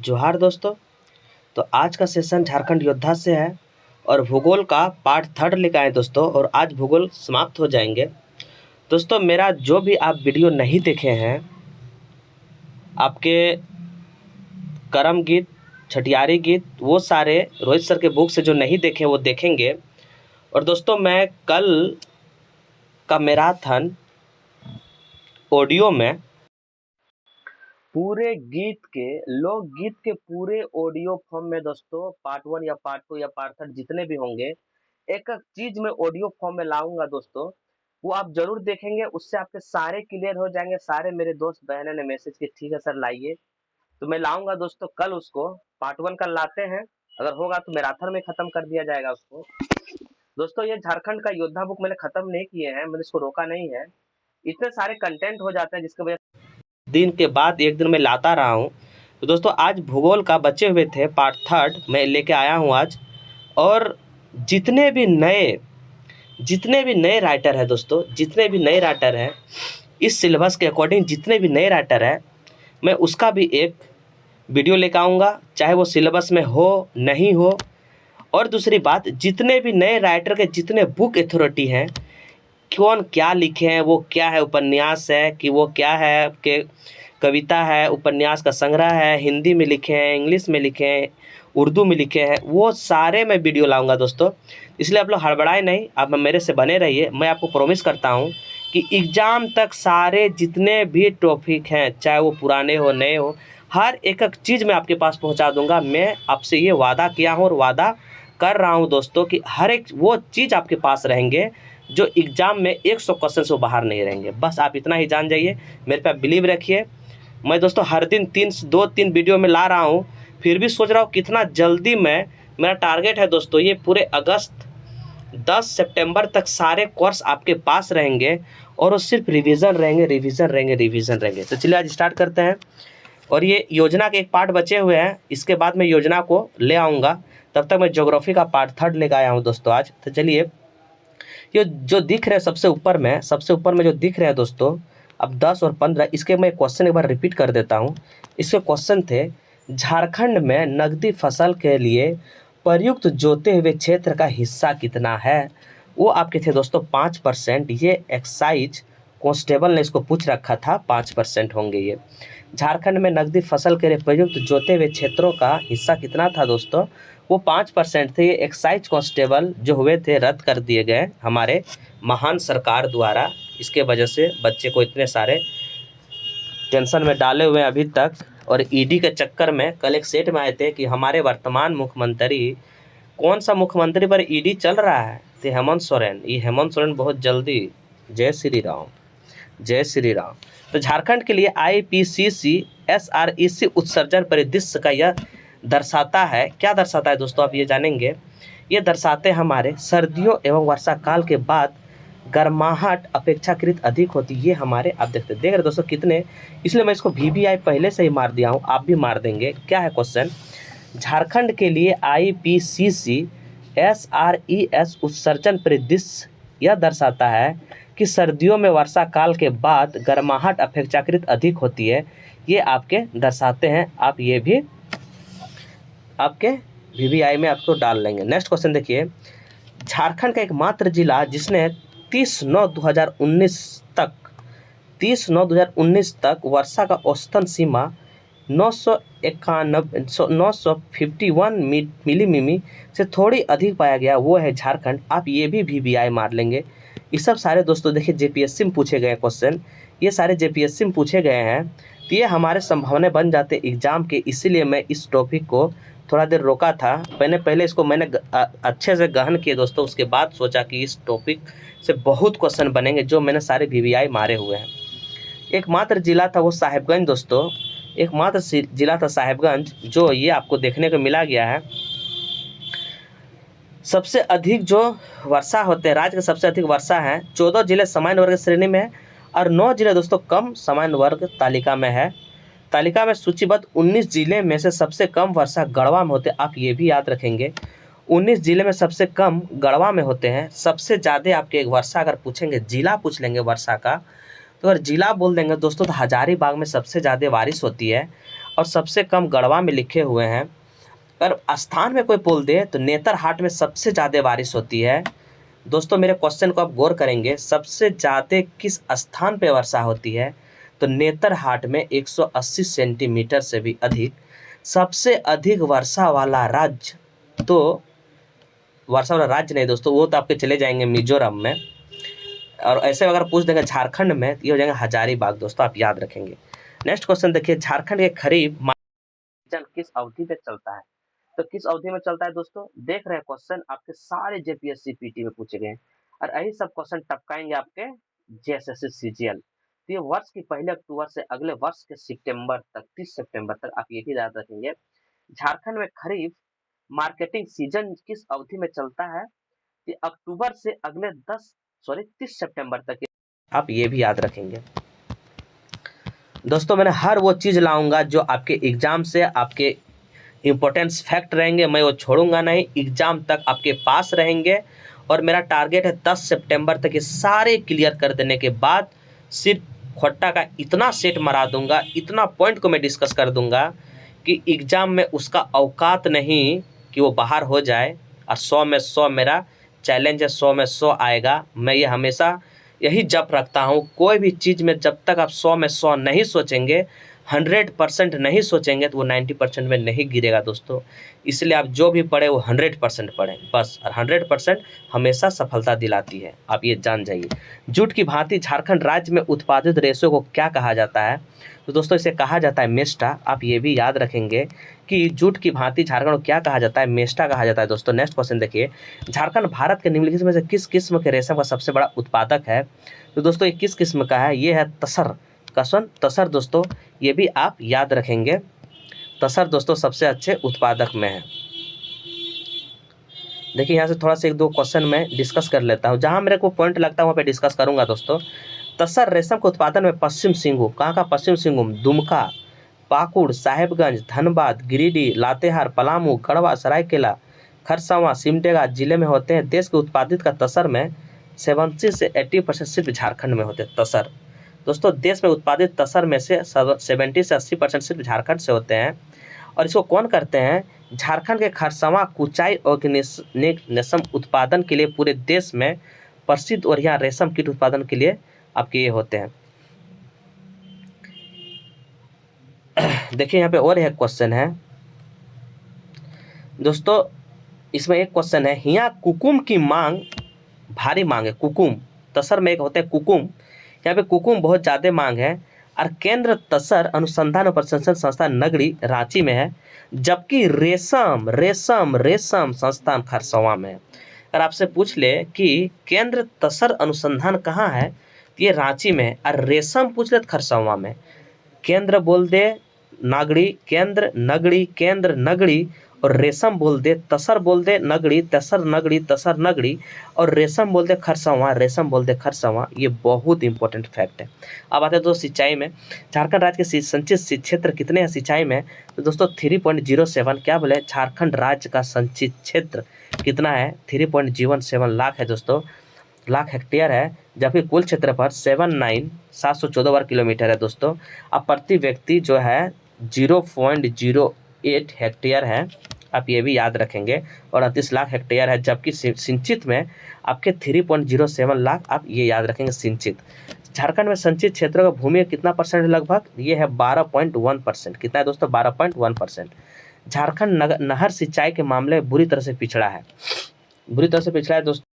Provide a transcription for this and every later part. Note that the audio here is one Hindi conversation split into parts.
जोहार दोस्तों। तो आज का सेशन झारखंड योद्धा से है और भूगोल का पार्ट 3 लेकर आए दोस्तों, और आज भूगोल समाप्त हो जाएंगे। दोस्तों मेरा जो भी आप वीडियो नहीं देखे हैं, आपके करम गीत, छठियारी गीत, वो सारे रोहित सर के बुक से जो नहीं देखे वो देखेंगे। और दोस्तों मैं कल का मैराथन ऑडियो में पूरे गीत के, लोकगीत के पूरे ऑडियो फॉर्म में दोस्तों पार्ट 1 या पार्ट 2 या पार्ट 3 जितने भी होंगे, एक एक चीज में ऑडियो फॉर्म में लाऊंगा दोस्तों। वो आप जरूर देखेंगे, उससे आपके सारे क्लियर हो जाएंगे। सारे मेरे दोस्त बहनों ने मैसेज किए ठीक है सर लाइए, तो मैं लाऊंगा दोस्तों। कल उसको पार्ट 1 का लाते हैं, अगर होगा तो मैराथन में खत्म कर दिया जाएगा उसको। दोस्तों ये झारखंड का योद्धा बुक मैंने खत्म नहीं किए हैं, मैंने इसको रोका नहीं है। इतने सारे कंटेंट हो जाते हैं जिसकी वजह दिन के बाद एक दिन मैं लाता रहा हूँ। तो दोस्तों आज भूगोल का बचे हुए थे पार्ट 3 मैं लेके आया हूँ आज। और जितने भी नए राइटर हैं दोस्तों, जितने भी नए राइटर हैं इस सिलेबस के अकॉर्डिंग, जितने भी नए राइटर हैं मैं उसका भी एक वीडियो लेकर आऊँगा, चाहे वो सिलेबस में हो नहीं हो। और दूसरी बात, जितने भी नए राइटर के जितने बुक अथॉरिटी हैं, कौन क्या लिखे हैं, वो क्या है, उपन्यास है कि वो क्या है, कि कविता है, उपन्यास का संग्रह है, हिंदी में लिखे हैं, इंग्लिश में लिखे हैं, उर्दू में लिखे हैं, वो सारे मैं वीडियो लाऊंगा दोस्तों। इसलिए आप लोग हड़बड़ाए नहीं, आप मेरे से बने रहिए। मैं आपको प्रॉमिस करता हूँ कि एग्ज़ाम तक सारे जितने भी टॉपिक हैं, चाहे वो पुराने हो नए हो, हर एक एक चीज़ मैं आपके पास पहुँचा दूँगा। मैं आपसे ये वादा किया हूँ और वादा कर रहा हूँ दोस्तों कि हर एक वो चीज़ आपके पास रहेंगे जो एग्ज़ाम में 100 क्वेश्चन से बाहर नहीं रहेंगे। बस आप इतना ही जान जाइए, मेरे पे बिलीव रखिए। मैं दोस्तों हर दिन 2-3 वीडियो में ला रहा हूँ, फिर भी सोच रहा हूँ कितना जल्दी मेरा टारगेट है दोस्तों, ये पूरे अगस्त 10 सितंबर तक सारे कोर्स आपके पास रहेंगे और वो सिर्फ रिवीजन रहेंगे। तो चलिए आज स्टार्ट करते हैं। और ये योजना के एक पार्ट बचे हुए हैं, इसके बाद मैं योजना को ले आऊँगा। तब तक मैं ज्योग्राफी का पार्ट 3 लेकर आया हूँ दोस्तों आज। तो चलिए, ये जो दिख रहे हैं सबसे ऊपर में जो दिख रहे हैं दोस्तों, अब 10 और 15, इसके मैं क्वेश्चन एक बार रिपीट कर देता हूँ। इसके क्वेश्चन थे, झारखंड में नकदी फसल के लिए प्रयुक्त जोते हुए क्षेत्र का हिस्सा कितना है। वो आपके थे दोस्तों 5%। ये एक्साइज कांस्टेबल ने इसको पूछ रखा था, 5% होंगे ये। झारखंड में नकदी फसल के लिए प्रयुक्त जोते हुए क्षेत्रों का हिस्सा कितना था दोस्तों, वो 5% थे। ये एक्साइज कांस्टेबल जो हुए थे रद्द कर दिए गए हमारे महान सरकार द्वारा। इसके वजह से बच्चे को इतने सारे टेंशन में डाले हुए हैं अभी तक। और ईडी के चक्कर में कल एक सेट में आए थे कि हमारे वर्तमान मुख्यमंत्री, कौन सा मुख्यमंत्री पर ईडी चल रहा है, तो हेमंत सोरेन। ये हेमंत सोरेन बहुत जल्दी, जय श्री राम, जय श्री राम। तो झारखंड के लिए IPCC SREC उत्सर्जन परिदृश्य का यह दर्शाता है, क्या दर्शाता है दोस्तों आप ये जानेंगे। ये दर्शाते हैं हमारे सर्दियों एवं वर्षा काल के बाद गर्माहट अपेक्षाकृत अधिक होती है। ये हमारे, आप देख रहे दोस्तों कितने, इसलिए मैं इसको VBI पहले से ही मार दिया हूँ, आप भी मार देंगे। क्या है क्वेश्चन, झारखंड के लिए IPCC SRES उत्सर्जन परिदृश्य यह दर्शाता है कि सर्दियों में वर्षा काल के बाद गर्माहट अपेक्षाकृत अधिक होती है। ये आपके दर्शाते हैं, आप ये भी आपके VBI में आपको डाल लेंगे। नेक्स्ट क्वेश्चन देखिए, झारखंड का एकमात्र जिला जिसने 30/9/2019 तक वर्षा का औसतन सीमा 951 मिलीमीमी से थोड़ी अधिक पाया गया, वो है झारखंड। आप ये भी VBI मार लेंगे। ये सब सारे दोस्तों देखिए JPSC में पूछे गए क्वेश्चन, ये सारे JPSC में पूछे गए हैं। तो ये हमारे संभावना बन जाते एग्जाम के, इसीलिए मैं इस टॉपिक को थोड़ा देर रोका था। पहले इसको मैंने अच्छे से गहन किए दोस्तों, उसके बाद सोचा कि इस टॉपिक से बहुत क्वेश्चन बनेंगे, जो मैंने सारे VBI मारे हुए हैं। एकमात्र जिला था वो साहेबगंज दोस्तों, एकमात्र जिला था साहेबगंज, जो ये आपको देखने को मिला गया है। सबसे अधिक जो वर्षा होते हैं, राज्य के सबसे अधिक वर्षा है, 14 जिले सामान्य वर्ग श्रेणी में है और 9 जिले दोस्तों कम सामान्य वर्ग तालिका में है। तालिका में सूचीबद्ध 19 जिले में से सबसे कम वर्षा गढ़वा में होते हैं, आप ये भी याद रखेंगे। 19 जिले में सबसे कम गढ़वा में होते हैं। सबसे ज़्यादा आपके एक वर्षा अगर पूछेंगे, जिला पूछ लेंगे वर्षा का, तो अगर जिला बोल देंगे दोस्तों तो हजारीबाग में सबसे ज़्यादा बारिश होती है। और सबसे कम गढ़वा में लिखे हुए हैं। अगर स्थान में कोई बोल दे तो नेतरहाट में सबसे ज़्यादा बारिश होती है। दोस्तों मेरे क्वेश्चन को आप गौर करेंगे, सबसे ज़्यादा किस स्थान पे वर्षा होती है? तो नेतरहाट में 180 सेंटीमीटर से भी अधिक। सबसे अधिक वर्षा वाला राज्य, तो वर्षा वाला राज्य नहीं दोस्तों, वो तो आपके चले जाएंगे मिजोरम में। और ऐसे अगर पूछ देंगे झारखंड में, ये हो जाएगा हजारीबाग। दोस्तों आप याद रखेंगे। नेक्स्ट क्वेश्चन देखिए, झारखंड के खरीफ सीजन किस अवधि में चलता है? तो किस अवधि में चलता है दोस्तों? देख रहे हैं क्वेश्चन आपके सारे जेपीएससी पीटी में पूछे गए हैं, और यही सब क्वेश्चन टपकाएंगे आपके जेएसएससी सीजीएल। तो ये वर्ष की पहले अक्टूबर से अगले वर्ष के सितंबर तक, 30 सितंबर तक आप ये भी याद रखेंगे। झारखंड में खरीफ मार्केटिंग सीजन किस अवधि में चलता है? कि अक्टूबर से अगले 30 सितंबर तक, आप ये भी याद रखेंगे। दोस्तों मैंने हर वो चीज़ लाऊंगा जो आपके एग्जाम से आपके इम्पोर्टेंस फैक्ट रहेंगे, मैं वो छोड़ूंगा नहीं, एग्जाम तक आपके पास रहेंगे। और मेरा टारगेट है 10 सितंबर तक ये सारे क्लियर कर देने के बाद सिर्फ खोट्टा का इतना सेट मरा दूंगा, इतना पॉइंट को मैं डिस्कस कर दूंगा कि एग्जाम में उसका औकात नहीं कि वो बाहर हो जाए। और 100 में 100 मेरा चैलेंज है, 100 में 100 आएगा। मैं ये हमेशा यही जप रखता हूँ, कोई भी चीज़ में जब तक आप 100 में 100 नहीं सोचेंगे, 100% नहीं सोचेंगे, तो वो 90% में नहीं गिरेगा दोस्तों। इसलिए आप जो भी पढ़े वो 100% पढ़ें बस, और 100% हमेशा सफलता दिलाती है, आप ये जान जाइए। जूट की भांति झारखंड राज्य में उत्पादित रेशों को क्या कहा जाता है? तो दोस्तों इसे कहा जाता है मेस्टा। आप ये भी याद रखेंगे कि जूट की भांति झारखंड को क्या कहा जाता है? मेस्टा कहा जाता है। दोस्तों नेक्स्ट क्वेश्चन देखिए, झारखंड भारत के निम्नलिखित में से किस किस्म के रेशम का सबसे बड़ा उत्पादक है? तो दोस्तों ये किस किस्म का है? ये है तसर कसवन तसर। दोस्तों ये भी आप याद रखेंगे, तसर दोस्तों सबसे अच्छे उत्पादक में है। देखिए यहाँ से थोड़ा सा एक दो क्वेश्चन मैं डिस्कस कर लेता हूँ, जहाँ मेरे को पॉइंट लगता है वहाँ पे डिस्कस करूँगा दोस्तों। तसर रेशम के उत्पादन में पश्चिम सिंहभूम, कहाँ का पश्चिम सिंहभूम? दुमका, पाकुड़, साहेबगंज, धनबाद, गिरिडीह, लातेहार, पलामू, गढ़वा, सरायकेला, खरसावां, सिमडेगा जिले में होते हैं। देश के उत्पादित का तसर में 70 से 80% सिर्फ झारखंड में होते हैं तसर। दोस्तों देश में उत्पादित तसर में से 70 से 80% सिर्फ झारखंड से होते हैं। और इसको कौन करते हैं? झारखंड के खरसावां कुचाई ऑर्गेनिज्म उत्पादन के लिए पूरे देश में प्रसिद्ध, और यहाँ रेशम कीट उत्पादन के लिए आपके ये होते हैं। देखिए यहाँ पे और एक क्वेश्चन है दोस्तों, इसमें एक क्वेश्चन है, यहाँ कुकुम की मांग भारी मांग है। कुकुम तसर में एक होते हैं कुकुम, यहाँ पे कुकुम बहुत ज़्यादा मांग है। और केंद्र तसर अनुसंधान और प्रशिक्षण संस्थान नगरी रांची में है, जबकि रेशम रेशम रेशम संस्थान खरसावां में है। अगर आपसे पूछ ले कि केंद्र तसर अनुसंधान कहाँ है, तो ये रांची में है। और रेशम पूछ ले तो खरसावां में। केंद्र बोल दे नागड़ी, केंद्र नगड़ी, केंद्र नगड़ी, और रेशम बोल दे तसर, बोल दे नगड़ी, तसर नगड़ी, तसर नगड़ी, और रेशम बोल दे खरसावां, रेशम बोल दे खरसावां। ये बहुत इंपॉर्टेंट फैक्ट है। अब आते हैं दोस्तों सिंचाई में। झारखंड राज्य के संचित क्षेत्र कितने हैं सिंचाई में? तो दोस्तों 3.07, क्या बोले, झारखंड राज्य का संचित क्षेत्र कितना है? 3.07 लाख है दोस्तों, लाख हेक्टेयर है। जबकि कुल क्षेत्रफल 714 वर्ग किलोमीटर है दोस्तों। अब प्रति व्यक्ति जो है 0.08 हेक्टेयर है, आप ये भी याद रखेंगे। और 38 लाख हेक्टेयर है, जबकि सिंचित में आपके 3.07 लाख, आप ये याद रखेंगे सिंचित। झारखंड में संचित क्षेत्रों का भूमि कितना परसेंट है? लगभग ये है 12.1%। कितना है दोस्तों? 12.1%। झारखंड नहर सिंचाई के मामले में बुरी तरह से पिछड़ा है, बुरी तरह से पिछड़ा है दोस्तों।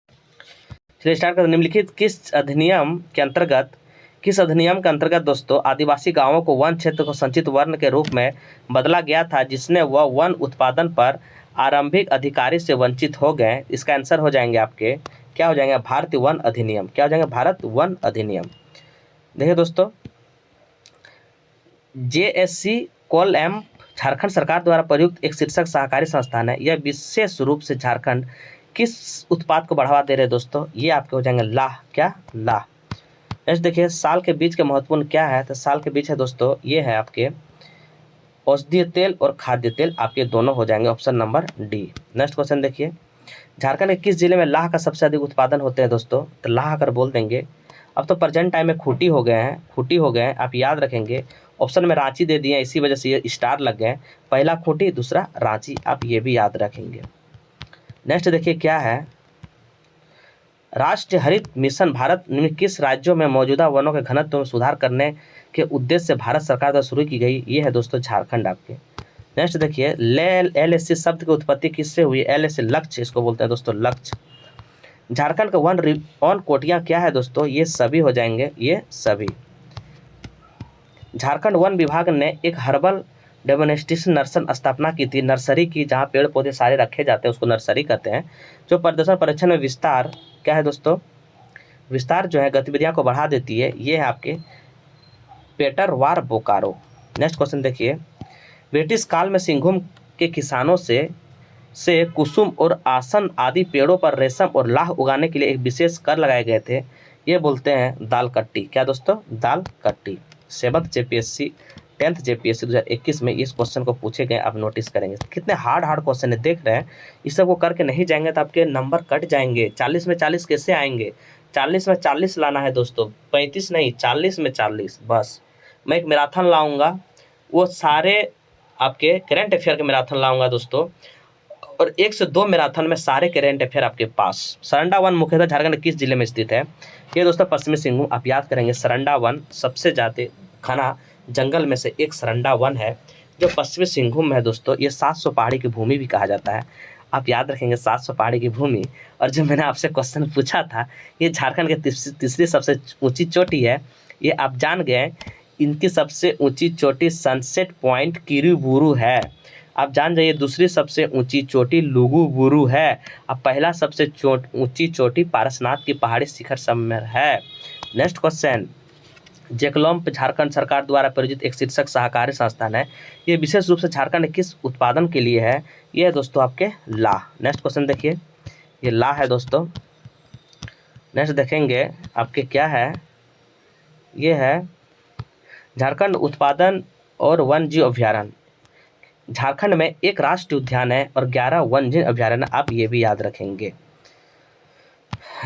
चलिए स्टार्ट करते। निम्नलिखित किस अधिनियम के अंतर्गत दोस्तों आदिवासी गांवों को वन क्षेत्र को संचित वर्ण के रूप में बदला गया था, जिसने वह वन उत्पादन पर आरंभिक अधिकारी से वंचित हो गए? इसका आंसर हो जाएंगे आपके, क्या हो जाएंगे? भारतीय वन अधिनियम। क्या हो जाएंगे? भारत वन अधिनियम। देखिए दोस्तों, जेएससी कोलएम झारखंड सरकार द्वारा प्रयुक्त एक शीर्षक सहकारी संस्थान है। यह विशेष रूप से झारखंड किस उत्पाद को बढ़ावा दे रहे दोस्तों? ये आपके हो जाएंगे लाह। क्या? लाह। नेक्स्ट देखिए, साल के बीज के महत्वपूर्ण क्या है? तो साल के बीज है दोस्तों, ये है आपके औषधीय तेल और खाद्य तेल, आपके दोनों हो जाएंगे option number D. Next question देखिए, झारखंड के किस जिले में लाह का सबसे अधिक उत्पादन होते हैं दोस्तों? तो लाह अगर बोल देंगे, अब तो प्रेजेंट टाइम में खूंटी हो गए हैं, आप याद रखेंगे। ऑप्शन में रांची दे दिए, इसी वजह से ये स्टार लग गए। पहला खूंटी, दूसरा रांची, आप ये भी याद रखेंगे। नेक्स्ट देखिए क्या है, राष्ट्रीय हरित मिशन भारत में किस राज्यों में मौजूदा वनों के घनत्व में सुधार करने के उद्देश्य से भारत सरकार द्वारा शुरू की गई? ये है दोस्तों झारखंड आपके। नेक्स्ट देखिए, LAC शब्द की उत्पत्ति किससे हुई? LAC लक्ष्य इसको बोलते हैं दोस्तों, लक्ष्य। झारखंड का वन कोटियां क्या है दोस्तों? ये सभी हो जाएंगे, ये सभी। झारखंड वन विभाग ने एक हर्बल डेमोनेस्ट्रेशन नर्सन स्थापना की थी, नर्सरी की, जहाँ पेड़ पौधे सारे रखे जाते हैं उसको नर्सरी कहते हैं। जो प्रदर्शन परीक्षण में विस्तार क्या है दोस्तों? विस्तार जो है गतिविधियों को बढ़ा देती है, ये है आपके पेटर वार बोकारो। नेक्स्ट क्वेश्चन देखिए, ब्रिटिश काल में सिंघभूम के किसानों से कुसुम और आसन आदि पेड़ों पर रेशम और लाह उगाने के लिए एक विशेष कर लगाए गए थे, ये बोलते हैं दाल कट्टी। क्या दोस्तों? दाल कट्टी। 7th JPSC 10th JPSC 2021 में इस क्वेश्चन को पूछे गए, आप नोटिस करेंगे। कितने हार्ड क्वेश्चन है, देख रहे हैं। इस सब को करके नहीं जाएंगे तो आपके नंबर कट जाएंगे। 40 में 40 कैसे आएंगे? 40 में 40 लाना है दोस्तों, 35 नहीं, 40 में 40 बस। मैं एक मैराथन लाऊंगा, वो सारे आपके करेंट अफेयर के मैराथन लाऊंगा दोस्तों, और 1 से 2 मैराथन में सारे करेंट अफेयर आपके पास। सरंडा वन मुख्यतः झारखंड किस जिले में स्थित है? ये दोस्तों पश्चिमी सिंहभूम, आप याद करेंगे। सरंडा वन सबसे ज़्यादा घना जंगल में से एक सरंडा वन है जो पश्चिमी सिंहभूम में है दोस्तों। ये 700 पहाड़ी की भूमि भी कहा जाता है, आप याद रखेंगे 700 पहाड़ी की भूमि। और जो मैंने आपसे क्वेश्चन पूछा था, ये झारखंड की तीसरी सबसे ऊंची चोटी है, ये आप जान गए। इनकी सबसे ऊंची चोटी सनसेट पॉइंट किरीबुरू है, आप जान जाइए। दूसरी सबसे ऊंची चोटी लुगुबुरु है। अब पहला सबसे ऊंची चोटी पारसनाथ की पहाड़ी शिखर समर है। नेक्स्ट क्वेश्चन, जेकलॉम्प झारखंड सरकार द्वारा प्रायोजित एक शीर्षक सहकारी संस्थान है, ये विशेष रूप से झारखंड किस उत्पादन के लिए है? ये है दोस्तों आपके ला। नेक्स्ट क्वेश्चन देखिए, ये ला है दोस्तों। नेक्स्ट देखेंगे आपके क्या है, ये है झारखंड उत्पादन और वन जीव अभ्यारण्य। झारखंड में एक राष्ट्रीय उद्यान है और 11 वन्यजीव अभ्यारण्य, आप ये भी याद रखेंगे।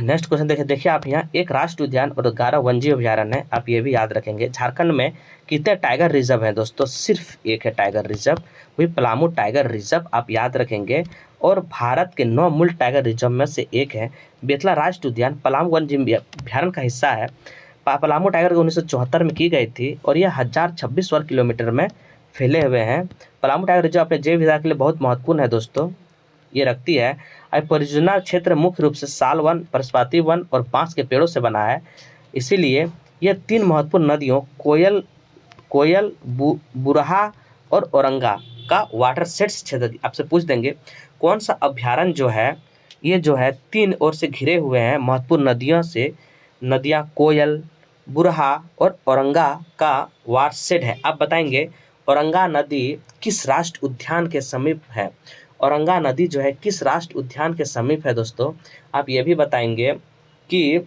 नेक्स्ट क्वेश्चन देखिए आप यहाँ, एक राष्ट्रीय उद्यान और 11 वन्यजीव अभ्यारण्य है, आप ये भी याद रखेंगे। झारखंड में कितने टाइगर रिजर्व हैं दोस्तों? सिर्फ एक है टाइगर रिजर्व, वही पलामू टाइगर रिजर्व, आप याद रखेंगे। और भारत के 9 मूल टाइगर रिजर्व में से एक है बेतला राष्ट्रीय उद्यान, पलामू वन्यजीव अभ्यारण्य का हिस्सा है। पलामू टाइगर 1974 में की गई थी और यह 1026 वर्ग किलोमीटर में फैले हुए हैं। पलामू टाइगर रिजर्व अपने जैव विविधता के लिए बहुत महत्वपूर्ण है दोस्तों, ये रखती है। अब परियोजना क्षेत्र मुख्य रूप से साल वन, परस्पाती वन और बांस के पेड़ों से बना है, इसीलिए ये 3 महत्वपूर्ण नदियों कोयल, बुरहा और औरंगा का वाटर सेट्स क्षेत्र। आपसे पूछ देंगे कौन सा अभ्यारण्य जो है, ये जो है 3 ओर से घिरे हुए हैं महत्वपूर्ण नदियों से। नदियाँ कोयल, बुरहा और औरंगा का वाटरशेड है। आप बताएंगे औरंगा नदी किस राष्ट्रीय उद्यान के समीप है? औरंगा नदी जो है किस राष्ट्रीय उद्यान के समीप है दोस्तों? आप ये भी बताएंगे कि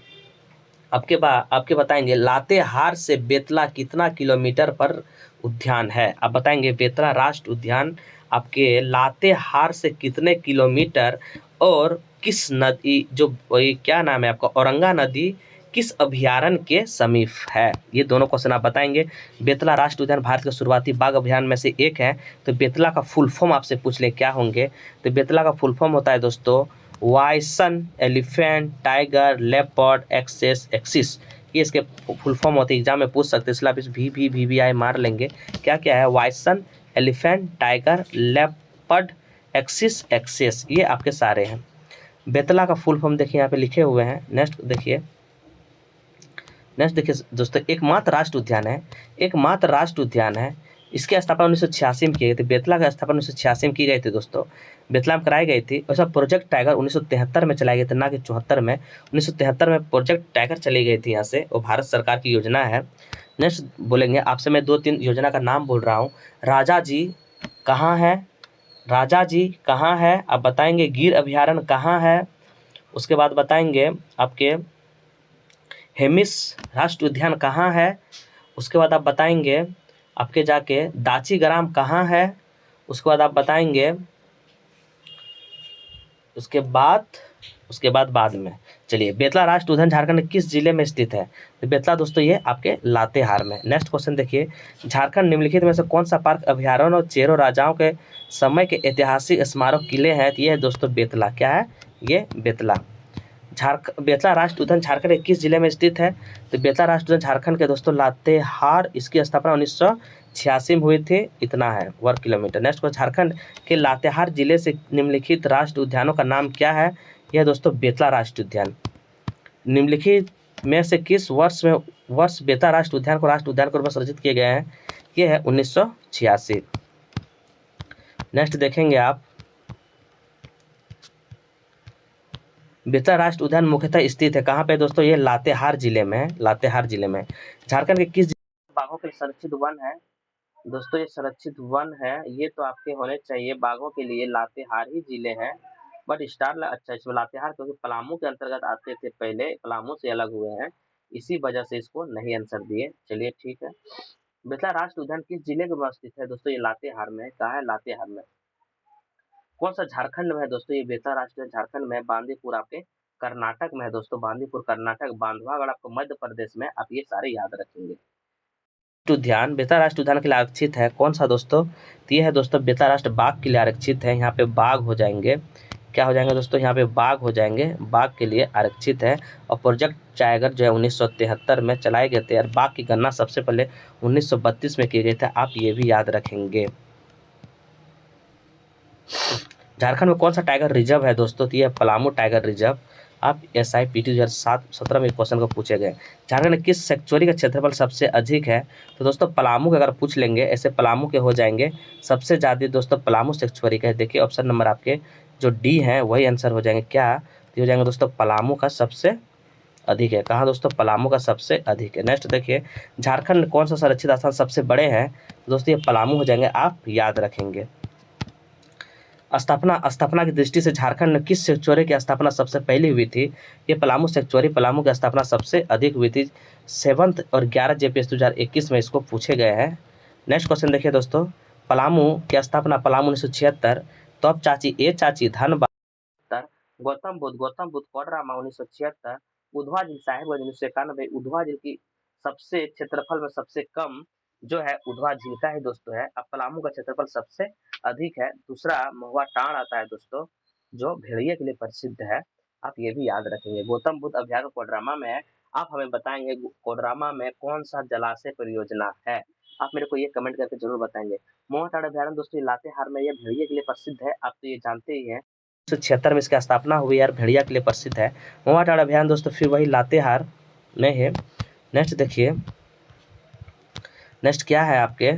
आपके बताएंगे लातेहार से बेतला कितना किलोमीटर पर उद्यान है? आप बताएंगे बेतला राष्ट्रीय उद्यान आपके लातेहार से कितने किलोमीटर, और किस नदी जो क्या नाम है आपका, औरंगा नदी किस अभ्यारण्य के समीप है? ये दोनों क्वेश्चन आप बताएंगे। बेतला राष्ट्रीय उद्यान भारत के शुरुआती बाघ अभ्यारण्य में से एक है, तो बेतला का फुल फॉर्म आपसे पूछ ले क्या होंगे? तो बेतला का फुल फॉर्म होता है दोस्तों वाइसन, एलिफेंट, टाइगर, लेपर्ड, एक्सिस, ये इसके फुल फॉर्म होते हैं। एग्जाम में पूछ सकते हैं, इसलिए आप इस VVI मार लेंगे। क्या क्या है? वाइसन, एलिफेंट, टाइगर, लेपर्ड, एक्सिस, ये आपके सारे हैं। बेतला का फुल फॉर्म देखिए यहाँ पे लिखे हुए हैं। नेक्स्ट देखिए दोस्तों, एकमात्र राष्ट्रीय उद्यान है, इसकी स्थापना 1986 में की गई थी। बेतला का स्थापना 1986 में की गई थी दोस्तों, बेतला में कराई गई थी। वैसा प्रोजेक्ट टाइगर 1973 में चलाई गई थी, ना कि 74 में। 1973 में प्रोजेक्ट टाइगर चली गई थी यहाँ से, वो भारत सरकार की योजना है। नेक्स्ट बोलेंगे आपसे, मैं 2-3 योजना का नाम बोल रहा हूँ। राजा जी कहाँ है? आप बताएंगे गिर अभ्यारण्य कहाँ है? उसके बाद बताएंगे आपके हेमिस राष्ट्रीय उद्यान कहाँ है? उसके बाद आप बताएंगे आपके जाके दाची ग्राम कहाँ है? उसके बाद आप बताएंगे, उसके बाद उसके बाद में चलिए, बेतला राष्ट्रीय उद्यान झारखंड के किस जिले में स्थित है? तो बेतला दोस्तों ये आपके लातेहार में। नेक्स्ट क्वेश्चन देखिए, झारखंड निम्नलिखित में से कौन सा पार्क अभयारण्य और चेरो राजाओं के समय के ऐतिहासिक स्मारक किले हैं? तो ये है दोस्तों बेतला। क्या है ये? बेतला। बेतला राष्ट्रीय उद्यान झारखंड के किस जिले में स्थित है? तो बेतला राष्ट्रीय उद्यान झारखंड के दोस्तों लातेहार, इसकी स्थापना 1986 में हुई थी। इतना है वर्ग किलोमीटर। नेक्स्ट क्वेश्चन, झारखंड के लातेहार जिले से निम्नलिखित राष्ट्रीय उद्यानों का नाम क्या है? यह दोस्तों बेतला राष्ट्रीय उद्यान। निम्नलिखित में से किस वर्ष बेतला राष्ट्रीय उद्यान को राष्ट्रीय उद्यान के रूप में संरक्षित किए गए हैं? यह है 1986। नेक्स्ट देखेंगे आप, बेतला राष्ट्रीय उद्यान मुख्यतः स्थित है कहाँ पे दोस्तों? ये लातेहार जिले में है। लातेहार जिले में। झारखंड के किस बाघों के लिए संरक्षित वन है? दोस्तों ये संरक्षित वन है, ये तो आपके होने चाहिए बाघों के लिए लातेहार ही जिले हैं। बट स्टार अच्छा इसमें लातेहार क्योंकि पलामू के अंतर्गत आते थे, पहले पलामू से अलग हुए हैं, इसी वजह से इसको नहीं आंसर दिए। चलिए ठीक है। बेतला राष्ट्रीय उद्यान किस जिले में स्थित है? दोस्तों ये लातेहार में। कहाँ है? लातेहार में। कौन सा झारखंड में है दोस्तों? ये बेतला राष्ट्रीय झारखंड में, बांदीपुर आपके कर्नाटक में है दोस्तों। बांदीपुर कर्नाटक, बांधवागढ़ आपको मध्य प्रदेश में। आप ये सारे याद रखेंगे। उद्यान बेतला राष्ट्रीय उद्यान के लिए आरक्षित है कौन सा दोस्तों? तो ये है दोस्तों बेतला राष्ट्रीय बाघ के लिए आरक्षित है। यहाँ पे बाघ हो जाएंगे, क्या हो जाएंगे दोस्तों? यहाँ पे बाघ हो जाएंगे, बाघ के लिए आरक्षित है। और प्रोजेक्ट टाइगर जो है 1973 में चलाए गए थे और बाघ की गणना सबसे पहले 1932 में किए गए थे। आप ये भी याद रखेंगे। झारखंड में कौन सा टाइगर रिजर्व है दोस्तों? तो ये पलामू टाइगर रिजर्व। आप SIPT 2017 में क्वेश्चन को पूछे गए। झारखंड में किस सेक्चुरी का क्षेत्रफल सबसे अधिक है? तो दोस्तों पलामू के अगर पूछ लेंगे, ऐसे पलामू के हो जाएंगे सबसे ज़्यादा दोस्तों पलामू सेक्चुरी का है। देखिए ऑप्शन नंबर आपके जो डी है वही आंसर हो जाएंगे। क्या तो हो जाएंगे दोस्तों? पलामू का सबसे अधिक है। कहाँ दोस्तों? पलामू का सबसे अधिक है। नेक्स्ट देखिए, झारखंड में कौन सा संरक्षित स्थान सबसे बड़े हैं? दोस्तों ये पलामू हो जाएंगे, आप याद रखेंगे। स्थापना की दृष्टि से झारखंड में किस सेक्चुरी की स्थापना सबसे पहले हुई थी? ये पलामू सेक्चुरी, पलामू की स्थापना सबसे अधिक हुई थी 7 और 11 JPS 2021 में इसको पूछे गए हैं। नेक्स्ट क्वेश्चन देखिए दोस्तों, पलामू की स्थापना पलामू 1976। तो अब चाची धनबाद, गौतम बुद्ध कोडरमा 1976, उधवा झील साहिबगंज 1991। उधवा झील की सबसे क्षेत्रफल में सबसे कम जो है उधवा झील का ही दोस्तों है। अब पलामू का क्षेत्रफल सबसे अधिक है। दूसरा महुआ टांड आता है दोस्तों, जो भेड़िए के लिए प्रसिद्ध है। आप ये भी याद रखेंगे। गौतम बुद्ध अभयारण्य कोडरमा में है। आप हमें बताएंगे कोडरमा में कौन सा जलाशय परियोजना है? आप मेरे को ये कमेंट करके जरूर बताएंगे। महुआ टांड अभयारण्य दोस्तों लातेहार में, ये भेड़िए के लिए प्रसिद्ध है, आप तो ये जानते ही हैं। 1976 में इसकी स्थापना हुई यार, भेड़िया के लिए प्रसिद्ध है। महुआ टांड अभयारण्य दोस्तों फिर वही लातेहार में है। नेक्स्ट देखिए, नेक्स्ट क्या है आपके,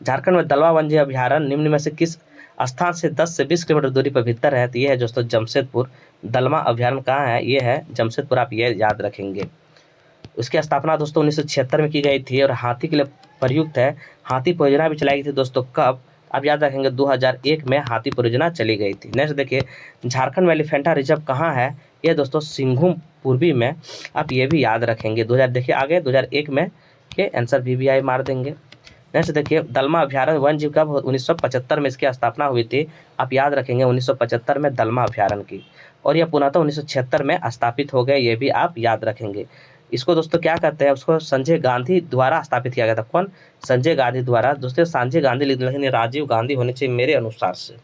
झारखंड में दलवा वन्यजीव अभयारण्य निम्न में से किस स्थान से 10 से 20 किलोमीटर दूरी पर भीतर है? तो ये है दोस्तों जमशेदपुर। दलवा अभयारण्य कहाँ है? ये है जमशेदपुर। आप ये याद रखेंगे। उसकी स्थापना दोस्तों 1976 में की गई थी और हाथी के लिए प्रयुक्त है। हाथी परियोजना भी चलाई गई थी दोस्तों, कब? आप याद रखेंगे 2001 में हाथी परियोजना चली गई थी। नेक्स्ट देखिए, झारखंड में एलिफेंटा रिजर्व कहाँ है? ये दोस्तों सिंघभूम पूर्वी में। आप ये भी याद रखेंगे। 2000 देखिए आगे 2001 में ये आंसर BBI मार देंगे। नेक्स्ट देखिए, दलमा अभयारण्य वन जीव कब 1975 में इसकी स्थापना हुई थी? आप याद रखेंगे 1975 में दलमा अभयारण्य की, और यह पुनः 1976 में स्थापित हो गए। ये भी आप याद रखेंगे। इसको दोस्तों क्या कहते हैं? उसको संजय गांधी द्वारा स्थापित किया गया था। कौन? संजय गांधी द्वारा। दोस्तों संजय गांधी लिख, लेकिन राजीव गांधी होने चाहिए मेरे अनुसार से।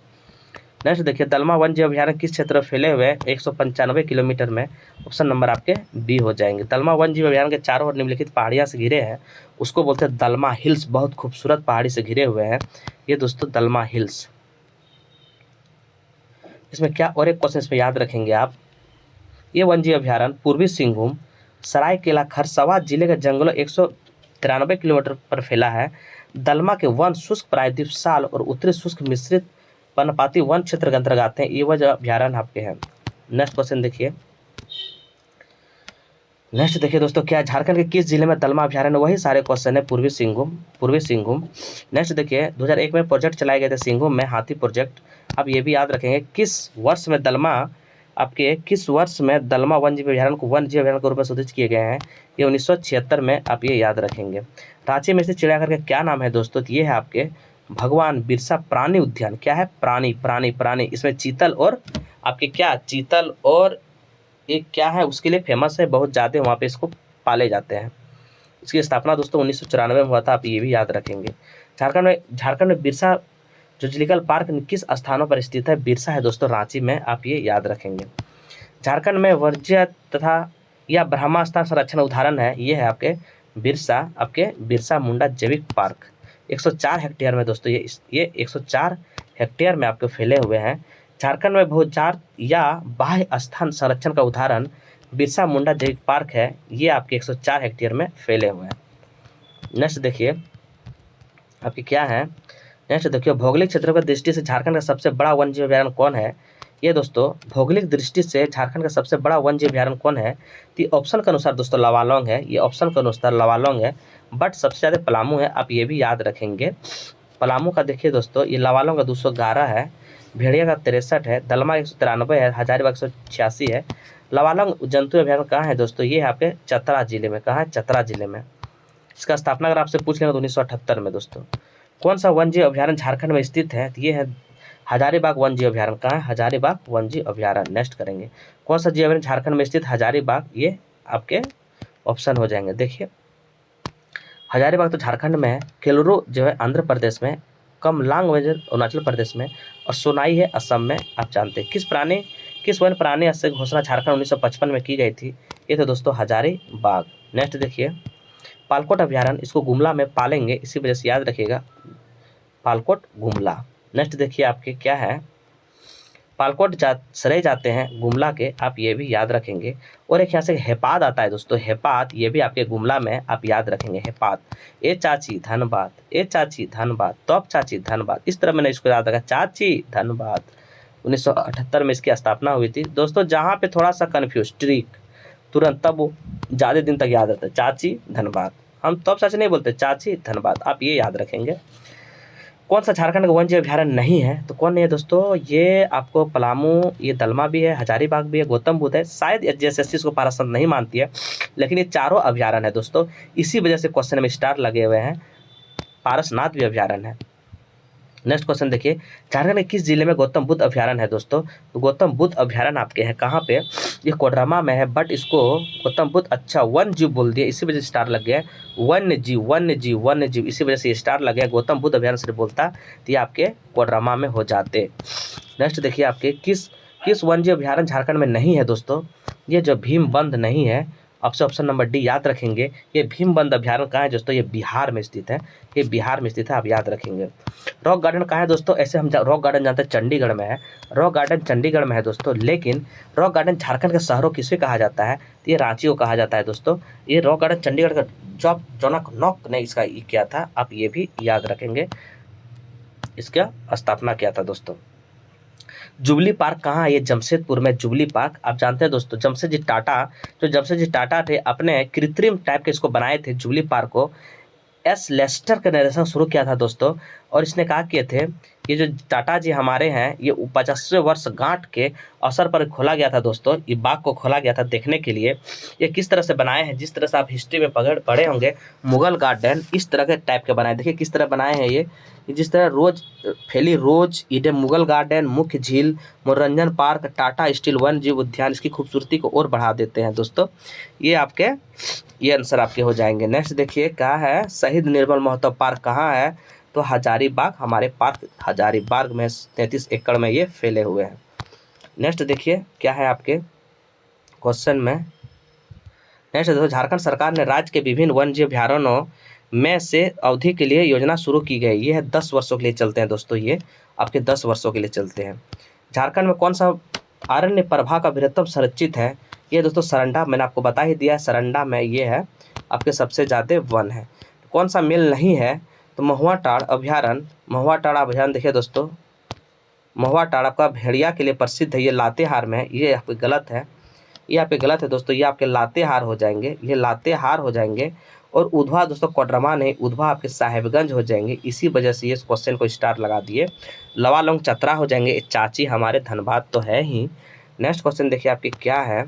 नेक्स्ट देखिए, दलमा वन जीव अभयारण्य किस क्षेत्र में फैले हुए? 195 किलोमीटर में। ऑप्शन नंबर आपके बी हो जाएंगे। दलमा वन जीव अभयारण्य के चारों ओर निम्नलिखित पहाड़ियां से घिरे हैं, उसको बोलते हैं दलमा हिल्स। बहुत खूबसूरत पहाड़ी से घिरे हुए हैं ये दोस्तों दलमा हिल्स। इसमें क्या और एक क्वेश्चन इसमें याद रखेंगे आप, ये वन जीव अभयारण्य पूर्वी सिंहभूम सरायकेला खरसावां जिले के जंगलों 193 किलोमीटर पर फैला है। दलमा के वन शुष्क प्रायद्वीप साल और उत्तरी शुष्क मिश्रित पर्णपाती वन क्षेत्र के अंतर्गत आते हैं। ये वह अभयारण्य आपके हैं। नेक्स्ट क्वेश्चन देखिए, नेक्स्ट देखिए दोस्तों, क्या झारखंड के किस जिले में दलमा अभयारण्य? वही सारे क्वेश्चन है, पूर्वी सिंहभूम। नेक्स्ट देखिए, 2001 में प्रोजेक्ट चलाए गए थे सिंहभूम में, हाथी प्रोजेक्ट। आप ये भी याद रखेंगे। किस वर्ष में दलमा वन जीव अभयारण्य को वन जीव अभयारण्य के रूप में सूचित किए गए हैं? ये 1976 में। आप ये याद रखेंगे। रांची में स्थित चिड़ियाघर का क्या नाम है दोस्तों? ये है आपके भगवान बिरसा प्राणी उद्यान। क्या है? प्राणी। इसमें चीतल और आपके क्या चीतल और एक क्या है उसके लिए फेमस है, बहुत ज़्यादा वहाँ पे इसको पाले जाते हैं। इसकी स्थापना दोस्तों 1994 में हुआ था, आप ये भी याद रखेंगे। झारखंड में बिरसा जूलॉजिकल पार्क किस स्थानों पर स्थित है? बिरसा है दोस्तों रांची में, आप ये याद रखेंगे। झारखंड में वर्ज्य तथा या ब्रह्मा स्थान संरक्षण उदाहरण है, ये है आपके बिरसा मुंडा जैविक पार्क। 104 हेक्टेयर में दोस्तों ये 104 हेक्टेयर में आपके फैले हुए हैं। झारखंड में भूचार या बाह्य स्थान संरक्षण का उदाहरण बिरसा मुंडा जैविक पार्क है, ये आपके 104 हेक्टेयर में फैले हुए हैं। नेक्स्ट देखिए आपके क्या है, नेक्स्ट देखिए भौगोलिक क्षेत्रों की दृष्टि से झारखंड का सबसे बड़ा वन्यजीव अभयारण्य कौन है? ये दोस्तों भौगोलिक दृष्टि से झारखंड का सबसे बड़ा वन्यजीव अभयारण्य कौन है? तो ऑप्शन के अनुसार दोस्तों लवालोंग है, ये ऑप्शन के अनुसार लवालोंग है, बट सबसे ज़्यादा पलामू है, आप ये भी याद रखेंगे। पलामू का देखिए दोस्तों ये लवालोंग का 211 है, भेड़िया का 63 है, दलमा 193 है, हजारीबाग 186 है। लवालोंग जंतु अभयारण्य कहाँ है दोस्तों? ये है आपके चतरा जिले में। कहाँ है? चतरा जिले में। इसका स्थापना अगर आपसे पूछ लेंगे तो 1978 में दोस्तों। कौन सा वन्यजीव अभयारण्य झारखंड में स्थित है? तो ये है हजारीबाग वन्यजीव अभयारण्य। कहाँ है? हजारीबाग वन्यजीव अभयारण्य। नेक्स्ट करेंगे कौन सा जीव अभयारण्य झारखंड में स्थित? हजारीबाग, ये आपके ऑप्शन हो जाएंगे। देखिए हजारीबाग तो झारखंड में है, केलुरु जो है आंध्र प्रदेश में, कमलांग अरुणाचल प्रदेश में, और सोनाई है असम में। आप जानते हैं किस वन्य प्राणी से घोषणा झारखंड 1955 में की गई थी? ये तो दोस्तों हजारीबाग। नेक्स्ट देखिए पालकोट अभयारण्य, इसको गुमला में पालेंगे, इसी वजह से याद रखिएगा पालकोट गुमला। नेक्स्ट देखिए आपके क्या है, पालकोट सरे जाते हैं गुमला के, आप ये भी याद रखेंगे। और एक यहाँ से हेपाद आता है दोस्तों, हेपाद ये भी आपके गुमला में, आप याद रखेंगे हेपाद। ए चाची धनबाद, ए चाची धनबाद, तब चाची धनबाद, इस तरह मैंने इसको याद रखा, चाची धनबाद। 1978 में इसकी स्थापना हुई थी दोस्तों। जहाँ पे थोड़ा सा कन्फ्यूज ट्रिक तुरंत, तब वो ज़्यादा दिन तक याद रहता है, चाची धनबाद। हम तब चाची नहीं बोलते, चाची धनबाद, आप ये याद रखेंगे। कौन सा झारखंड का वन्यजीव अभयारण्य नहीं है? तो कौन नहीं है दोस्तों? ये आपको पलामू, ये दलमा भी है, हजारीबाग भी है, गौतम बुद्ध है। शायद एसएससी इसको पारसत नहीं मानती है, लेकिन ये चारों अभयारण्य है दोस्तों। इसी वजह से क्वेश्चन में स्टार लगे हुए हैं। पारसनाथ भी अभयारण्य है। नेक्स्ट क्वेश्चन देखिए झारखंड के किस जिले में गौतम बुद्ध अभयारण्य है दोस्तों? तो गौतम बुद्ध अभयारण्य आपके हैं कहाँ पे? ये कोडरमा में है, बट इसको गौतम बुद्ध अच्छा वन्य जीव बोल दिया, इसी वजह से स्टार लग गया। वन्य जीव, इसी वजह से स्टार लग गया। गौतम बुद्ध अभयारण्य से बोलता तो ये आपके कोडरमा में हो जाते। नेक्स्ट देखिए आपके किस वन्य जीव अभयारण्य झारखंड में नहीं है दोस्तों? ये जो भीमबंध नहीं है, आपसे ऑप्शन नंबर डी याद रखेंगे। ये भीमबंध अभयारण्य कहाँ है दोस्तों? ये बिहार में स्थित है, ये बिहार में स्थित है, आप याद रखेंगे। रॉक गार्डन कहाँ है दोस्तों? ऐसे हम रॉक गार्डन जानते हैं चंडीगढ़ में है, रॉक गार्डन चंडीगढ़ में है दोस्तों। लेकिन रॉक गार्डन झारखंड के शहरों किसे कहा जाता है? तो ये रांची को कहा जाता है दोस्तों। ये रॉक गार्डन चंडीगढ़ का जॉनक नॉक ने इसका किया था, आप ये भी याद रखेंगे, इसका स्थापना किया था दोस्तों। जुबली पार्क कहाँ है? ये जमशेदपुर में जुबली पार्क। आप जानते हैं दोस्तों जमशेद जी टाटा थे, अपने कृत्रिम टाइप के इसको बनाए थे जुबली पार्क को। एस लेस्टर का निर्देशन शुरू किया था दोस्तों, और इसने कहा किए थे ये जो टाटा जी हमारे हैं, ये 50वें वर्ष गांठ के अवसर पर खोला गया था दोस्तों। ये बाग को खोला गया था देखने के लिए ये किस तरह से बनाए हैं। जिस तरह से आप हिस्ट्री में पढ़े होंगे मुगल गार्डन, इस तरह के टाइप के बनाए। देखिए किस तरह बनाए हैं ये जिस तरह फैली रोज ईडन, मुगल गार्डन, मुख्य झील, मनोरंजन पार्क, टाटा स्टील वन्य जीव उद्यान इसकी खूबसूरती को और बढ़ा देते हैं दोस्तों। ये आंसर आपके हो जाएंगे। नेक्स्ट देखिए क्या है, शहीद निर्मल महतो पार्क कहाँ है? तो हजारीबाग, हमारे पार्क हजारीबाग में 33 एकड़ में ये फैले हुए हैं। नेक्स्ट देखिए क्या है आपके क्वेश्चन में। नेक्स्ट देखो झारखंड सरकार ने राज्य के विभिन्न वन्यजीव अभयारण्यों में से अवधि के लिए योजना शुरू की गई। ये है 10 वर्षों के लिए चलते हैं दोस्तों, ये आपके 10 वर्षों के लिए चलते हैं। झारखंड में कौन सा अरण्य प्रभा का बृहत्तम संरक्षित है? ये दोस्तों सरंडा, मैंने आपको बता ही दिया, सरंडा में ये है आपके सबसे ज़्यादा वन है। कौन सा मेल नहीं है? तो महुआ टाड़ अभयारण्य देखिए दोस्तों, महुआ टाड़ आपका भेड़िया के लिए प्रसिद्ध है, ये लातेहार में है। ये आपके गलत है, ये आपके गलत है दोस्तों, ये आपके लातेहार हो जाएंगे, ये लातेहार हो जाएंगे। और उधवा दोस्तों कोडरमा नहीं, उधवा आपके साहेबगंज हो जाएंगे, इसी वजह से ये क्वेश्चन को स्टार लगा दिए। लवालोंग चतरा हो जाएंगे, चाची हमारे धनबाद तो है ही। नेक्स्ट क्वेश्चन देखिए आपकी क्या है,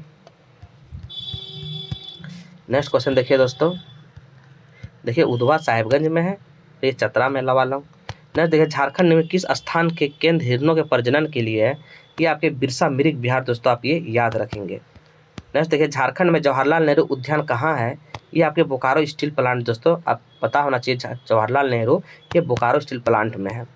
नेक्स्ट क्वेश्चन देखिए दोस्तों, देखिए उधवा साहेबगंज में है, ये चतरा में लवालोंग। नेक्स्ट देखिए झारखंड में किस स्थान के केंद्र हिरणों के प्रजनन के लिए है? ये आपके बिरसा मिरिक बिहार दोस्तों आप ये याद रखेंगे। नेक्स्ट देखिए झारखंड में जवाहरलाल नेहरू उद्यान कहाँ है, ये आपके बोकारो स्टील प्लांट दोस्तों आप पता होना चाहिए। जवाहरलाल नेहरू ये बोकारो स्टील प्लांट में है,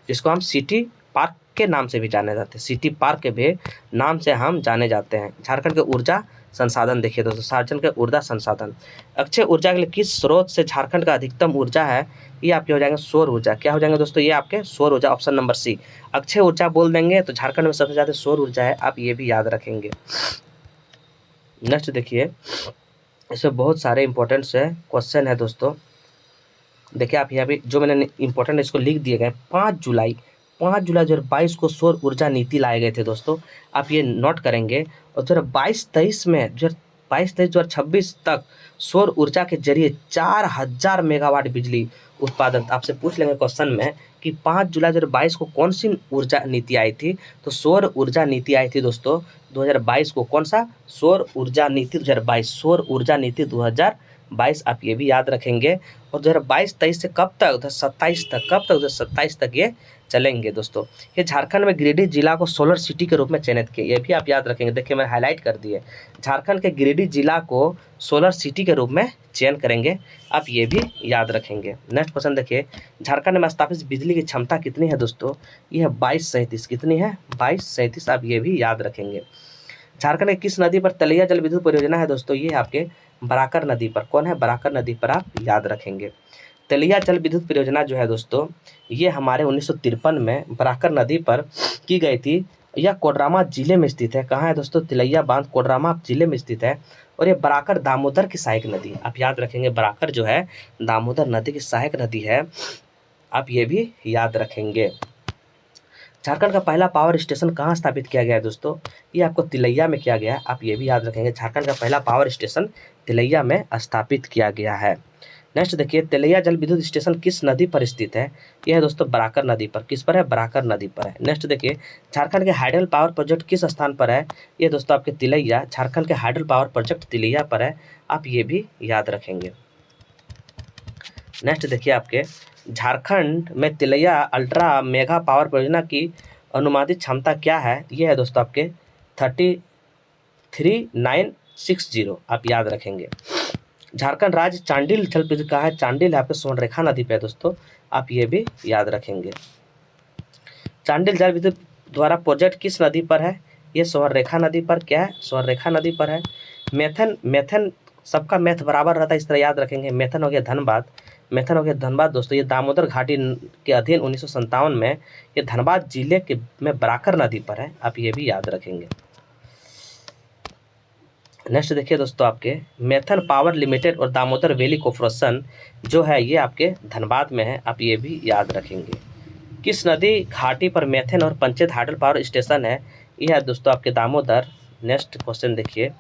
जिसको हम सिटी पार्क के नाम से भी जाने जाते हैं, सिटी पार्क के भी नाम से हम जाने जाते हैं। झारखंड के ऊर्जा संसाधन देखिए दोस्तों, झारखंड के ऊर्जा संसाधन अक्षय ऊर्जा के लिए किस स्रोत से झारखंड का अधिकतम ऊर्जा है, ये आपके हो जाएंगे सौर ऊर्जा। क्या हो जाएंगे दोस्तों, ये आपके सौर ऊर्जा, ऑप्शन नंबर सी। अक्षय ऊर्जा बोल देंगे तो झारखंड में सबसे ज़्यादा सौर ऊर्जा है, आप ये भी याद रखेंगे। नेक्स्ट देखिए, इसमें बहुत सारे इंपॉर्टेंट से क्वेश्चन है दोस्तों। देखिए आप यहाँ पे जो मैंने इंपॉर्टेंट इसको लिख दिए गए। 5 जुलाई 2022 को सौर ऊर्जा नीति लाए गए थे दोस्तों, आप ये नोट करेंगे। और 2022-23 में 2022-23-2026 तक सौर ऊर्जा के जरिए 4000 मेगावाट बिजली उत्पादन। आपसे पूछ लेंगे क्वेश्चन में कि 5 जुलाई 2022 को कौन सी ऊर्जा नीति आई थी, तो सौर ऊर्जा नीति आई थी दोस्तों 2022 को। कौन सा, सौर ऊर्जा नीति 2022, सौर ऊर्जा नीति 2022 आप ये भी याद रखेंगे। और 2022-23 से कब तक, 2027 तक, कब तक, 2027 तक ये चलेंगे दोस्तों। ये झारखंड में गिरिडीह जिला को सोलर सिटी के रूप में चयनित किया, ये भी आप याद रखेंगे। देखिए मैंने हाईलाइट कर दिए, झारखंड के गिरिडीह जिला को सोलर सिटी के रूप में चयन करेंगे, आप ये भी याद रखेंगे। नेक्स्ट क्वेश्चन देखिए, झारखंड में स्थापित बिजली की क्षमता कितनी है दोस्तों, ये है 2237। कितनी है, 2237, आप ये भी याद रखेंगे। झारखंड के किस नदी पर तलैया जल विद्युत परियोजना है दोस्तों, ये आपके बराकर नदी पर। कौन है, बराकर नदी पर, आप याद रखेंगे। तलैया जल विद्युत परियोजना जो है दोस्तों, ये हमारे 1953 में बराकर नदी पर की गई थी। यह कोडरमा जिले में स्थित है। कहाँ है दोस्तों, तिलैया बांध कोडरमा जिले में स्थित है। और ये बराकर दामोदर की सहायक नदी, आप याद रखेंगे। बराकर जो है दामोदर नदी की सहायक नदी है, आप ये भी याद रखेंगे। झारखंड का पहला पावर स्टेशन कहाँ स्थापित किया गया है दोस्तों, ये आपको तिलैया में किया गया है, आप ये भी याद रखेंगे। झारखंड का पहला पावर स्टेशन तिलैया में स्थापित किया गया है। नेक्स्ट देखिए, तिलैया जल विद्युत स्टेशन किस नदी पर स्थित है, यह है दोस्तों बराकर नदी पर। किस पर है, बराकर नदी पर है। नेक्स्ट देखिए, झारखंड के हाइडल पावर प्रोजेक्ट किस स्थान पर है, ये दोस्तों आपके तिलैया, झारखंड के हाइडल पावर प्रोजेक्ट तिलैया पर है, आप ये भी याद रखेंगे। नेक्स्ट देखिए, आपके झारखंड में तिलैया अल्ट्रा मेगा पावर परियोजना की अनुमानित क्षमता क्या है, ये है दोस्तों आपके 33960, आप याद रखेंगे। झारखंड राज्य चांडिल जल विद्युत कहाँ है, चांडिल है आपके स्वर्णरेखा नदी पे है दोस्तों, आप ये भी याद रखेंगे। चांडिल जल विद्युत द्वारा प्रोजेक्ट किस नदी पर है, ये स्वर्णरेखा नदी पर। क्या है, स्वर्णरेखा नदी पर है। मेथन सबका मैथ बराबर रहता है, इस तरह याद रखेंगे। मेथन हो गया धनबाद, मेथन हो गया धनबाद दोस्तों, ये दामोदर घाटी के अधीन 1957 में ये धनबाद जिले के में बराकर नदी पर है, आप ये भी याद रखेंगे। नेक्स्ट देखिए दोस्तों, आपके मेथन पावर लिमिटेड और दामोदर वैली कॉर्पोरेशन जो है ये आपके धनबाद में है, आप ये भी याद रखेंगे। किस नदी घाटी पर मेथन और पंचायत हाइडल पावर स्टेशन है, यह है दोस्तों आपके दामोदर। नेक्स्ट क्वेश्चन देखिए,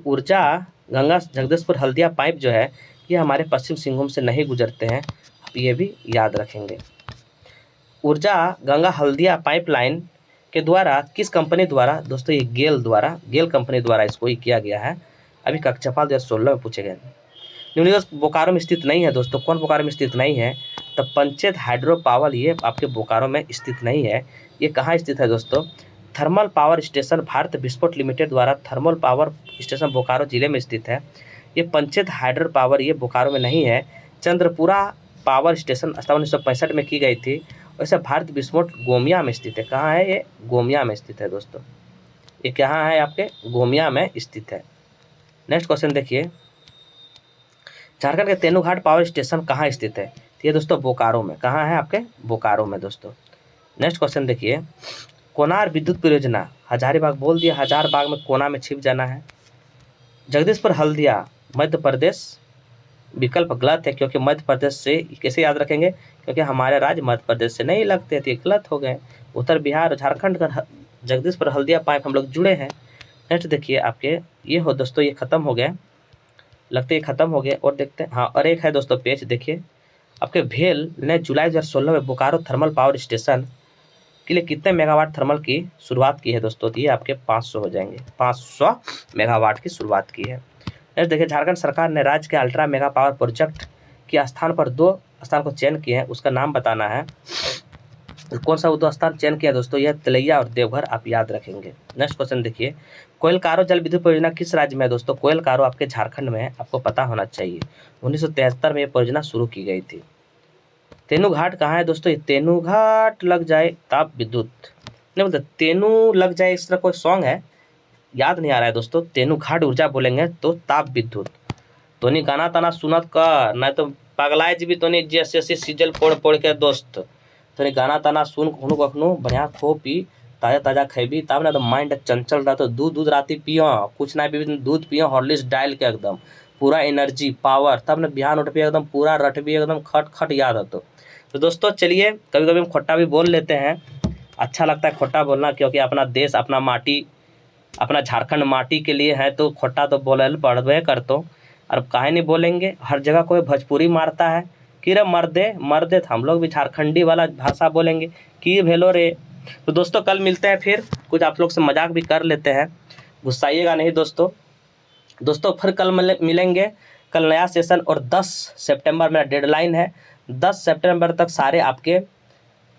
ऊर्जा गंगा जगदीशपुर हल्दिया पाइप जो है ये हमारे पश्चिम सिंहभूम से नहीं गुजरते हैं, आप ये भी याद रखेंगे। ऊर्जा गंगा हल्दिया पाइपलाइन के द्वारा किस कंपनी द्वारा दोस्तों, ये गेल कंपनी द्वारा इसको ही किया गया है। अभी कक्षापाल 2016 में पूछे गए। निम्नलिखित बोकारो में स्थित नहीं है दोस्तों, कौन बोकारो में स्थित नहीं है, तो पंचायत हाइड्रो पावर ये आपके बोकारो में स्थित नहीं है। ये कहाँ स्थित है दोस्तों, थर्मल पावर स्टेशन भारत विस्फोट लिमिटेड द्वारा थर्मल पावर स्टेशन बोकारो जिले में स्थित है। ये पंचायत हाइड्रो पावर ये बोकारो में नहीं है। चंद्रपुरा पावर स्टेशन 1965 में की गई थी। वैसे भारत विस्फोट गोमिया में स्थित है। कहाँ है ये, गोमिया में स्थित है दोस्तों, ये कहाँ है आपके गोमिया में स्थित है। नेक्स्ट क्वेश्चन देखिए, झारखंड के तेनूघाट पावर स्टेशन कहाँ स्थित है, ये दोस्तों बोकारो में। कहाँ है आपके, बोकारो में दोस्तों। नेक्स्ट क्वेश्चन देखिए, कोनार विद्युत परियोजना, हजारीबाग बोल दिया, हजारबाग में कोना में छिप जाना है। जगदीशपुर हल्दिया मध्य प्रदेश, विकल्प गलत है क्योंकि मध्य प्रदेश से कैसे याद रखेंगे, क्योंकि हमारे राज्य मध्य प्रदेश से नहीं लगते थे, गलत हो गए। उत्तर बिहार और झारखंड का जगदीशपुर हल्दिया पाइप हम लोग जुड़े हैं। नेक्स्ट देखिए आपके, ये हो दोस्तों, ये खत्म हो गया, लगते ये खत्म हो गए। और देखते हैं, हाँ और एक है दोस्तों पेज देखिए, आपके भेल ने जुलाई 2016 में बोकारो थर्मल पावर स्टेशन के लिए कितने मेगावाट थर्मल की शुरुआत की है दोस्तों, तो ये आपके 500 हो जाएंगे, 500 मेगावाट की शुरुआत की है। नेक्स्ट देखिए, झारखंड सरकार ने राज्य के अल्ट्रा मेगा पावर प्रोजेक्ट के स्थान पर 2 स्थान को चयन किए हैं, उसका नाम बताना है। कौन सा उद्गम स्थान चयन किया दोस्तों? यह तिलैया और देवघर आप याद रखेंगे। नेक्स्ट क्वेश्चन देखिए, कोइलकारो जल विद्युत परियोजना किस राज्य में है दोस्तों? कोइलकारो आपके झारखंड में है, आपको पता होना चाहिए। 1973 में ये परियोजना शुरू की गई थी। तेनूघाट कहाँ है दोस्तों? ये तेनूघाट लग जाए ताप विद्युत, नहीं बोलते तेनू लग जाए, इस तरह कोई सॉन्ग है, याद नहीं आ रहा है दोस्तों। तेनूघाट ऊर्जा बोलेंगे तो ताप विद्युत। तोनी गाना ताना सुनत का, नहीं तो पगलाए जी भी तोनी जैसे सीजल पोड़ के दोस्त। तोनी गाना ताना सुन कखनू कखनू बढ़िया खो पी, ताजा ताजा खेबी, तब ना तो माइंड चंचल रहा। तो दूध राती पियो, कुछ ना भी दूध पियो हॉर्लिक्स डाल के एकदम पूरा एनर्जी पावर, तब ना बिहान उठ भी एकदम पूरा रट भी एकदम खट खट याद आतो। तो दोस्तों चलिए, कभी कभी हम खोटा भी बोल लेते हैं, अच्छा लगता है खोटा बोलना, क्योंकि अपना देश अपना माटी अपना झारखंड माटी के लिए है, तो खोटा तो बोले पड़वे करतो। और काहे नहीं बोलेंगे, हर जगह कोई भोजपुरी मारता है कि रे मर्दे मर्दे, तो हम लोग भी झारखंडी वाला भाषा बोलेंगे कि भेलो रे। तो दोस्तों कल मिलते हैं, फिर कुछ आप लोग से मजाक भी कर लेते हैं, गुस्साइएगा नहीं दोस्तों। फिर कल मिलेंगे, कल नया सेशन, और 10 सितंबर मेरा डेडलाइन है। 10 सितंबर तक सारे आपके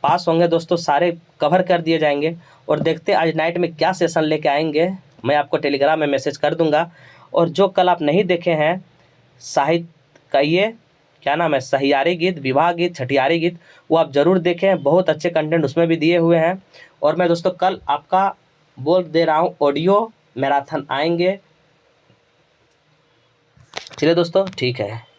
पास होंगे दोस्तों, सारे कवर कर दिए जाएंगे। और देखते आज नाइट में क्या सेशन लेके आएंगे, मैं आपको टेलीग्राम में मैसेज कर दूंगा। और जो कल आप नहीं देखे हैं साहित्य का, ये क्या नाम है, सहियारी गीत, विवाह गीत, छठियारी गीत, वो आप जरूर देखें, बहुत अच्छे कंटेंट उसमें भी दिए हुए हैं। और मैं दोस्तों कल आपका बोल दे रहा हूँ, ऑडियो मैराथन आएंगे। चलिए दोस्तों ठीक है।